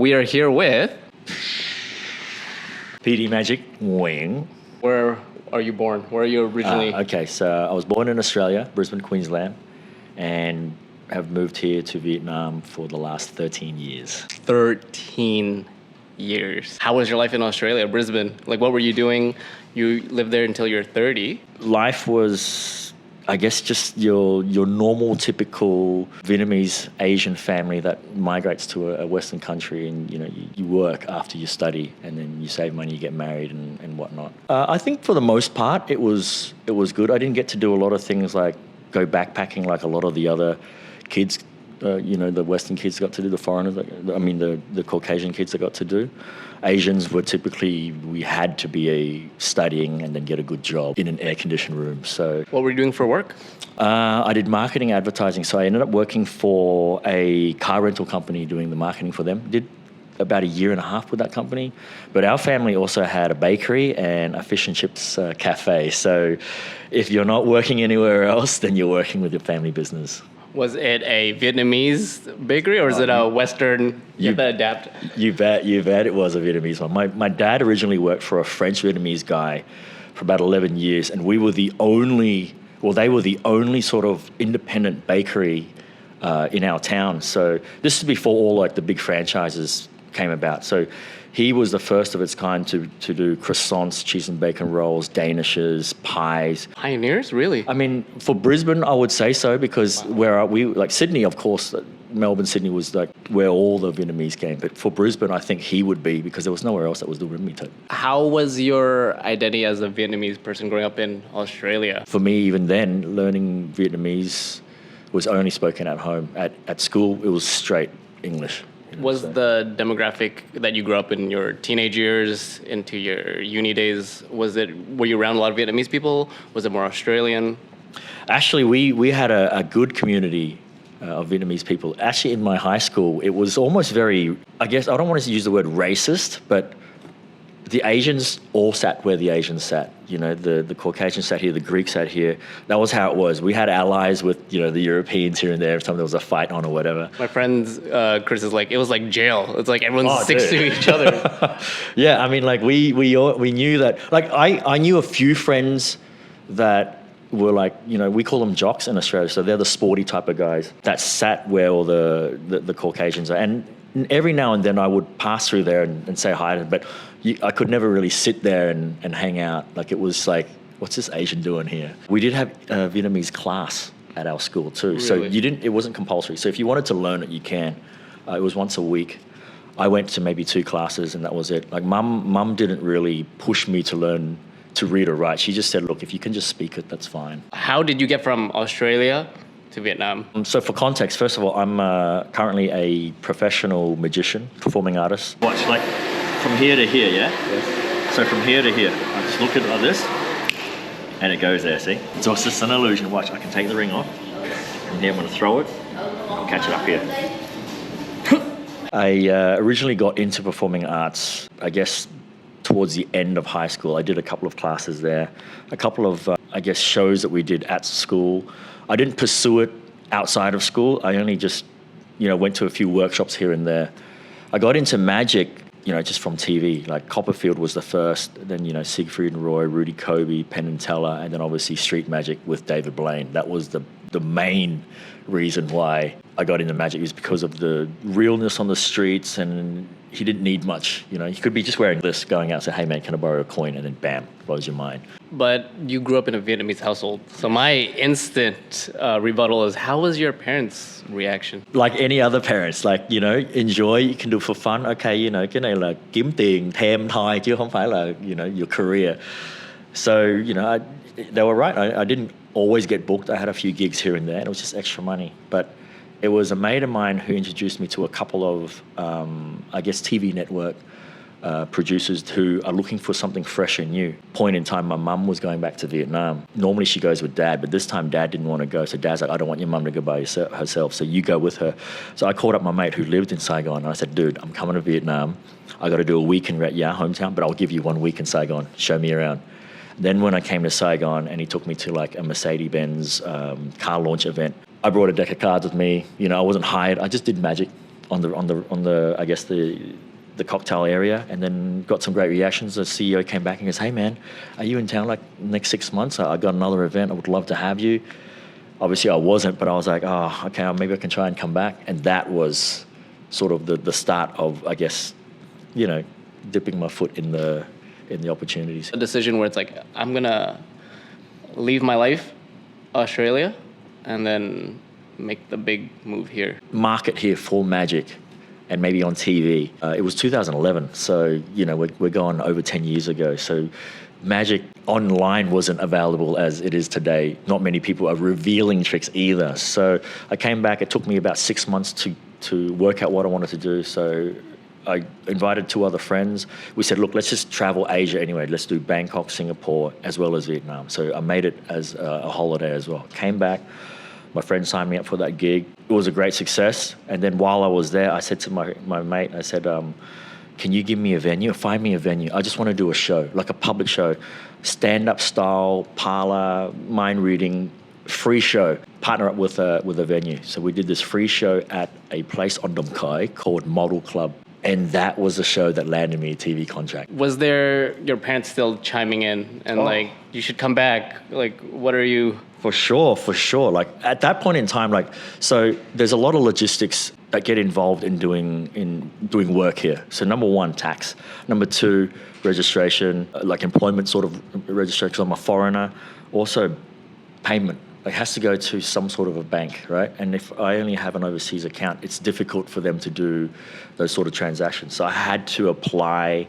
we are here with... Petey Magic Wing. Where are you born? Where are you originally? Okay, so I was born in Australia, Brisbane, Queensland, and have moved here to Vietnam for the last 13 years. 13 years. How was your life in Australia, Brisbane? Like, what were you doing? You lived there until you're 30. Life was, I guess, just your normal, typical Vietnamese Asian family that migrates to a Western country, and you work after you study, and then you save money, you get married, and whatnot. I think for the most part, it was good. I didn't get to do a lot of things like go backpacking like a lot of the other kids. The Western kids got to do, the foreigners, the Caucasian kids that got to do. Asians were typically, we had to be studying and then get a good job in an air-conditioned room. So, what were you doing for work? I did marketing advertising. So I ended up working for a car rental company doing the marketing for them. Did about a year and a half with that company. But our family also had a bakery and a fish and chips cafe. So if you're not working anywhere else, then you're working with your family business. Was it a Vietnamese bakery or is it a Western? You have to adapt. You bet it was a Vietnamese one. My dad originally worked for a French Vietnamese guy for about 11 years, and they were the only sort of independent bakery in our town. So this is before all like the big franchises came about. So he was the first of its kind to do croissants, cheese and bacon rolls, danishes, pies. Pioneers, really? I mean, for Brisbane, I would say so, because where we, like Sydney, of course, Melbourne, Sydney was like where all the Vietnamese came. But for Brisbane, I think he would be, because there was nowhere else that was doing meat. How was your identity as a Vietnamese person growing up in Australia? For me, even then, learning Vietnamese was only spoken at home. At school, it was straight English. Was the demographic that you grew up in your teenage years into your uni days, were you around a lot of Vietnamese people? Was it more Australian? Actually, we had a good community of Vietnamese people. Actually, in my high school, it was almost very, I guess, I don't want to use the word racist, but the Asians all sat where the Asians sat. The Caucasians sat here, the Greeks sat here. That was how it was. We had allies with, the Europeans here and there. Every time there was a fight on or whatever. My friend Chris is like, it was like jail. It's like everyone's sticks to each other. Yeah, I mean, like we knew that. Like I knew a few friends that were like, we call them jocks in Australia. So they're the sporty type of guys that sat where all the Caucasians are. And every now and then I would pass through there and say hi to them, but I could never really sit there and hang out. Like, it was like, what's this Asian doing here? We did have a Vietnamese class at our school too. Really? So it wasn't compulsory. So if you wanted to learn it, you can. It was once a week. I went to maybe 2 classes and that was it. Like mum didn't really push me to learn to read or write. She just said, look, if you can just speak it, that's fine. How did you get from Australia to Vietnam? So for context, first of all, I'm currently a professional magician, performing artist. Watch, like from here to here, yeah? Yes. So from here to here, I just look at it like this, and it goes there, see? So it's just an illusion. Watch, I can take the ring off. From here, I'm going to throw it. I'll catch it up here. I originally got into performing arts, I guess, towards the end of high school. I did a couple of classes there, a couple of, shows that we did at school. I didn't pursue it outside of school. I only just, went to a few workshops here and there. I got into magic, just from TV. Like Copperfield was the first, then, Siegfried and Roy, Rudy Kobe, Penn and Teller, and then obviously Street Magic with David Blaine. That was the main reason why I got into magic, is because of the realness on the streets, and he didn't need much. He could be just wearing this, going out and say, hey man, can I borrow a coin? And then bam, blows your mind. But you grew up in a Vietnamese household. So my instant rebuttal is, how was your parents' reaction? Like any other parents, like, enjoy, you can do it for fun. Okay, cái này là kiếm tiền thêm thôi, chứ không phải là, your career. So, they were right. I didn't always get booked. I had a few gigs here and there, and it was just extra money. But it was a mate of mine who introduced me to a couple of, TV network producers who are looking for something fresh and new. Point in time, my mum was going back to Vietnam. Normally she goes with dad, but this time dad didn't want to go. So dad's like, I don't want your mum to go by herself, so you go with her. So I called up my mate who lived in Saigon, and I said, dude, I'm coming to Vietnam. I got to do a week in Ret Ya, hometown, but I'll give you 1 week in Saigon. Show me around. Then when I came to Saigon and he took me to like a Mercedes-Benz car launch event, I brought a deck of cards with me. I wasn't hired. I just did magic. on the I guess the cocktail area, and then got some great reactions. The CEO came back and goes, "Hey man, are you in town like next 6 months? I got another event. I would love to have you." Obviously, I wasn't, but I was like, "Oh, okay, maybe I can try and come back." And that was sort of the start of, I guess, dipping my foot in the opportunities. A decision where it's like, I'm gonna leave my life, Australia, and then make the big move here. Market here for Magic, and maybe on TV. It was 2011, so we're going over 10 years ago. So Magic online wasn't available as it is today. Not many people are revealing tricks either. So I came back. It took me about 6 months to work out what I wanted to do. So I invited 2 other friends. We said, look, let's just travel Asia anyway. Let's do Bangkok, Singapore, as well as Vietnam. So I made it as a holiday as well. Came back. My friend signed me up for that gig. It was a great success. And then while I was there, I said to my mate, I said, can you give me a venue? Find me a venue. I just want to do a show, like a public show. Stand-up style, parlor, mind reading, free show. Partner up with a venue. So we did this free show at a place on Dom Kai called Model Club. And that was the show that landed me a TV contract. Was there your parents still chiming in and like, you should come back? Like, what are you? For sure. Like at that point in time, so there's a lot of logistics that get involved in doing work here. So number 1, tax. Number 2, registration, like employment sort of registration, because I'm a foreigner. Also, payment. It has to go to some sort of a bank, right? And if I only have an overseas account, it's difficult for them to do those sort of transactions. So I had to apply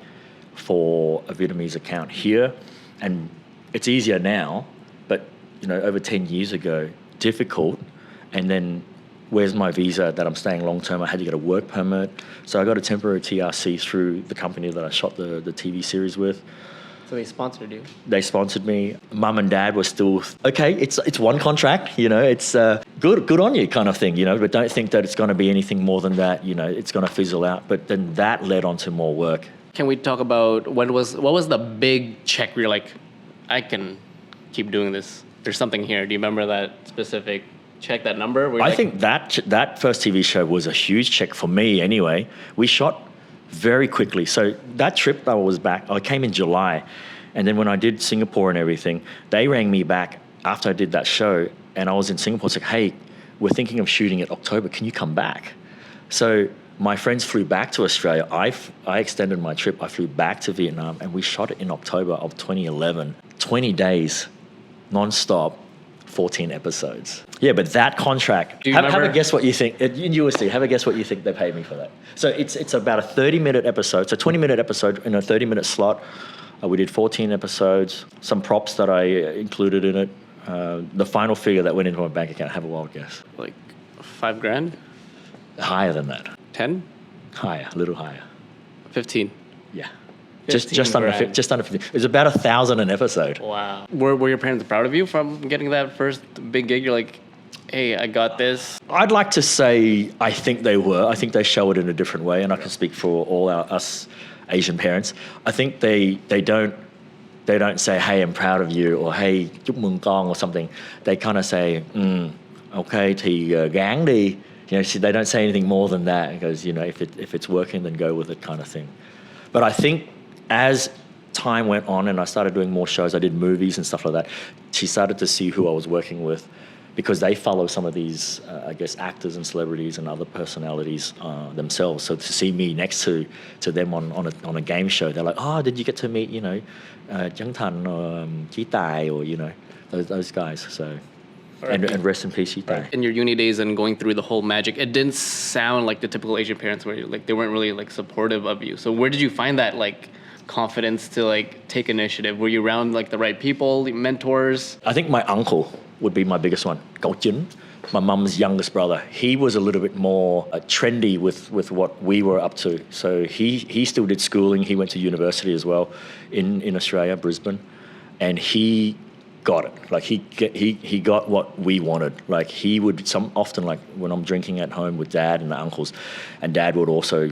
for a Vietnamese account here, and it's easier now, but over 10 years ago, difficult. And then where's my visa that I'm staying long term? I had to get a work permit. So I got a temporary TRC through the company that I shot the TV series with. So they sponsored you? They sponsored me. Mum and dad were still, okay, it's one contract, it's good on you kind of thing, but don't think that it's going to be anything more than that, it's going to fizzle out. But then that led on to more work. Can we talk about what was the big check where you're like, I can keep doing this? There's something here. Do you remember that specific check, that number? I think that first TV show was a huge check for me anyway. We shot very quickly. So that trip I was back, I came in July. And then when I did Singapore and everything, they rang me back after I did that show. And I was in Singapore. It's like, hey, we're thinking of shooting it October. Can you come back? So my friends flew back to Australia. I extended my trip. I flew back to Vietnam and we shot it in October of 2011. 20 days, non-stop, 14 episodes. Yeah, but that contract, have a guess what you think, in USD, have a guess what you think they paid me for that. So it's about a 30-minute episode, it's a 20-minute episode in a 30-minute slot. We did 14 episodes, some props that I included in it. The final figure that went into my bank account, have a wild guess. Like $5,000? Higher than that. 10? Higher, a little higher. 15? Yeah. Just under 15. It was about 1,000 an episode. Wow. Were your parents proud of you from getting that first big gig? You're like, hey, I got this. I'd like to say I think they were. I think they show it in a different way, and I can speak for all us Asian parents. I think they don't say, hey, I'm proud of you, or hey, chúc mừng con, or something. They kind of say, okay, thì gán đi. They don't say anything more than that. Because if it's working, then go with it, kind of thing. But I think as time went on and I started doing more shows, I did movies and stuff like that, she started to see who I was working with, because they follow some of these, I guess, actors and celebrities and other personalities themselves. So to see me next to them on a game show, they're like, oh, did you get to meet, Trấn Thành or Chí Tài, or, those guys. So, right. and rest in peace, Chí Tài. In your uni days and going through the whole Magic, it didn't sound like the typical Asian parents where they weren't really supportive of you. So where did you find that confidence to take initiative? Were you around the right people, mentors? I think my uncle would be my biggest one, Cậu Chính, my mum's youngest brother. He was a little bit more trendy with what we were up to. So he still did schooling. He went to university as well in Australia, Brisbane, and he got it. He got what we wanted. He would often when I'm drinking at home with dad and the uncles, and dad would also,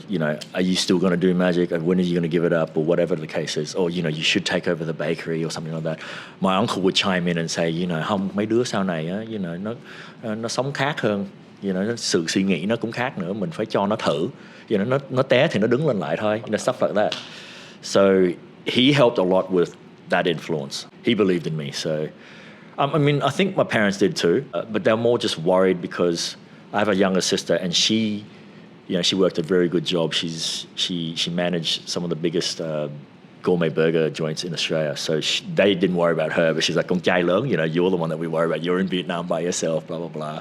are you still going to do Magic? When are you going to give it up? Or whatever the case is. Or, you should take over the bakery or something like that. My uncle would chime in and say, mấy đứa sau này á, nó sống khác hơn. sự suy nghĩ nó cũng khác nữa, mình phải cho nó thử, nó té thì nó đứng lên lại thôi, stuff like that. So he helped a lot with that influence. He believed in me. So I mean, I think my parents did too, but they're more just worried because I have a younger sister and she worked a very good job. She managed some of the biggest gourmet burger joints in Australia. So they didn't worry about her, but she's like, "Con trai lớn, you're the one that we worry about. You're in Vietnam by yourself, blah blah blah."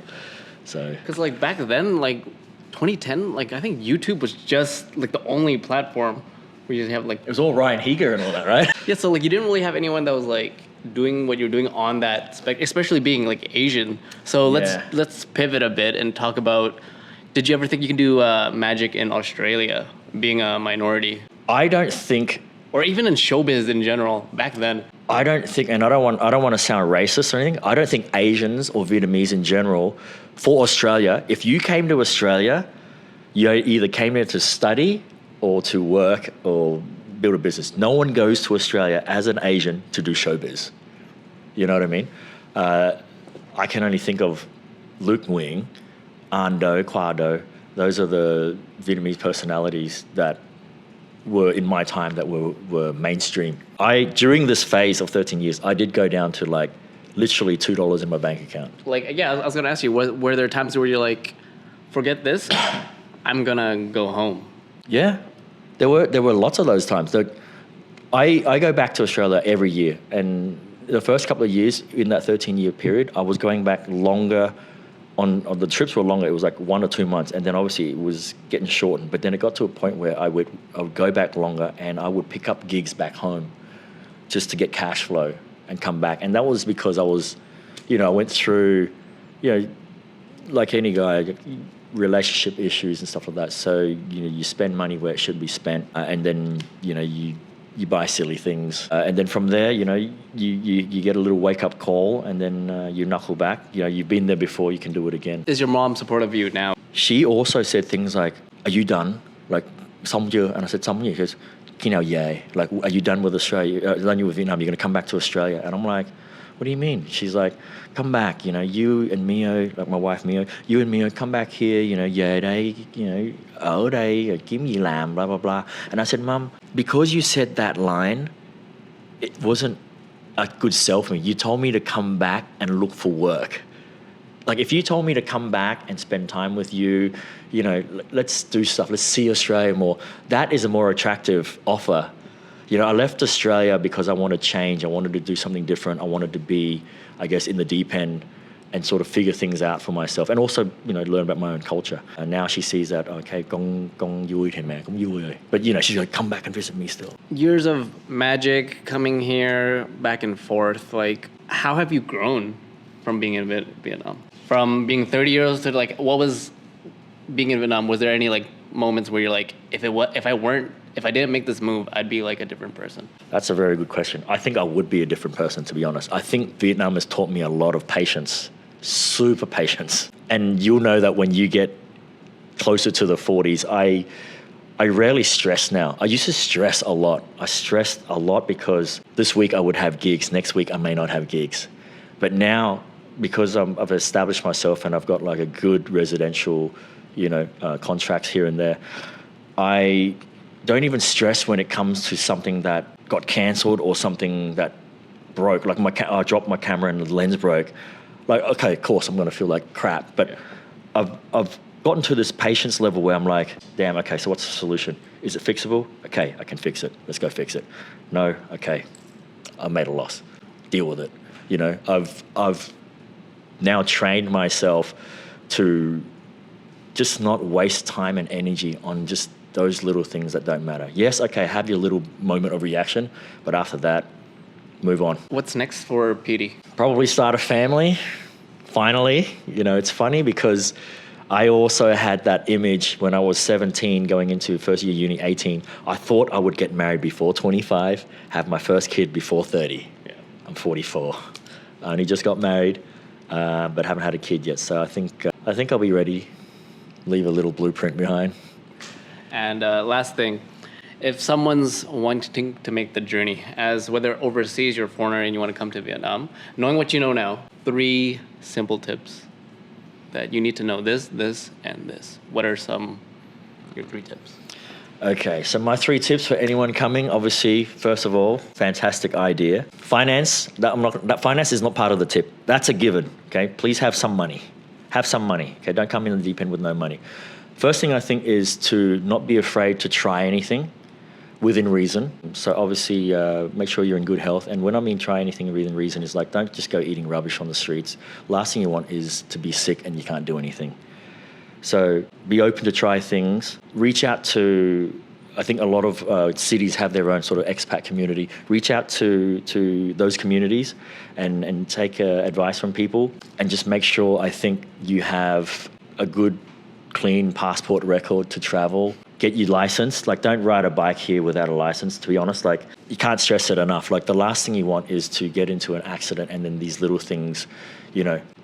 So Because like back then, like 2010, like I think YouTube was just like the only platform where you have like it was all Ryan Higa and all that, right? yeah. So like you didn't really have anyone that was like doing what you're doing on that spec, especially being like Asian. So let's pivot a bit and talk about. Did you ever think you can do magic in Australia, being a minority, I don't think. or even in showbiz in general back then? I don't think, and I don't want to sound racist or anything. I don't think Asians or Vietnamese in general, for Australia, if you came to Australia, you either came there to study or to work or build a business. No one goes to Australia as an Asian to do showbiz. You know what I mean? I can only think of Luke Nguyen, Ando, Quado. Those are the Vietnamese personalities that were in my time that were mainstream. During this phase of 13 years, I did go down to like literally $2 in my bank account. Like, yeah, I was gonna ask you, were there times where you're like, forget this, I'm gonna go home? Yeah, there were lots of those times. I go back to Australia every year, and the first couple of years in that 13-year period, I was going back longer. On the trips were longer. It was like 1 or 2 months, and then obviously it was getting shortened. But then it got to a point where I would go back longer, and I would pick up gigs back home, just to get cash flow and come back. And that was because I was, I went through, like any guy, relationship issues and stuff like that. So you spend money where it should be spent, and then you buy silly things, and then from there, you get a little wake-up call, and then you knuckle back. You've been there before, you can do it again. Is your mom supportive of you now? She also said things like, "Are you done? Like, xong chưa?" And I said, "Xong chưa?" She goes, "Khi nào về? Like, are you done with Australia? Done with Vietnam? You're going to come back to Australia?" And I'm like, "What do you mean?" She's like, "Come back, you and Mio, like my wife Mio, you and Mio come back here, về đây, ở đây, kiếm gì làm, blah, blah, blah." And I said, "Mum, because you said that line, it wasn't a good sell for me. You told me to come back and look for work. Like, if you told me to come back and spend time with you, let's do stuff, let's see Australia more, that is a more attractive offer. I left Australia because I wanted change. I wanted to do something different. I wanted to be, I guess, in the deep end and sort of figure things out for myself, and also, learn about my own culture." And now she sees that, okay, con vui thì mẹ cũng vui rồi. But, she's like, "Come back and visit me still." Years of magic, coming here, back and forth, like, how have you grown from being in Vietnam? From being 30 years to, like, what was being in Vietnam? Was there any, like, moments where you're like, if I didn't make this move, I'd be like a different person? That's a very good question. I think I would be a different person, to be honest. I think Vietnam has taught me a lot of patience, super patience. And you'll know that when you get closer to the 40s, I rarely stress now. I used to stress a lot. I stressed a lot because this week I would have gigs, next week I may not have gigs. But now, because I've established myself and I've got like a good residential, contracts here and there, I don't even stress when it comes to something that got cancelled or something that broke. Like I dropped my camera and the lens broke. Like, okay, of course I'm going to feel like crap, but I've gotten to this patience level where I'm like, damn, okay, so what's the solution? Is it fixable? Okay, I can fix it. Let's go fix it. No, okay, I made a loss. Deal with it. I've now trained myself to just not waste time and energy on just those little things that don't matter. Yes, okay, have your little moment of reaction, but after that, move on. What's next for Petey? Probably start a family, finally. It's funny because I also had that image when I was 17 going into first year uni, 18. I thought I would get married before 25, have my first kid before 30. Yeah. I'm 44. I only just got married, but haven't had a kid yet. So I think I'll be ready. Leave a little blueprint behind. And last thing, if someone's wanting to make the journey, as whether overseas you're a foreigner and you want to come to Vietnam, knowing what you know now, 3 simple tips. that you need to know this, this, and this? What are your 3 tips? Okay, so my 3 tips for anyone coming, obviously, first of all, fantastic idea. Finance, that finance is not part of the tip. That's a given, okay? Please have some money. Have some money, okay? Don't come in the deep end with no money. First thing I think is to not be afraid to try anything within reason. So obviously, make sure you're in good health. And when I mean try anything within reason is like, don't just go eating rubbish on the streets. Last thing you want is to be sick and you can't do anything. So be open to try things. Reach out to, I think a lot of cities have their own sort of expat community. Reach out to those communities and take advice from people, and just make sure, I think, you have a good, clean passport record to travel. Get you licensed. Like, don't ride a bike here without a license, to be honest. Like, you can't stress it enough. Like, the last thing you want is to get into an accident and then these little things,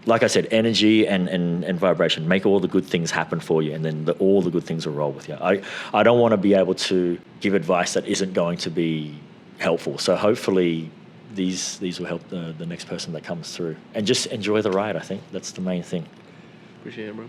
like I said, energy and vibration, make all the good things happen for you, and then all the good things will roll with you. I don't want to be able to give advice that isn't going to be helpful. So hopefully these will help the next person that comes through. And just enjoy the ride, I think. That's the main thing. Appreciate it, bro.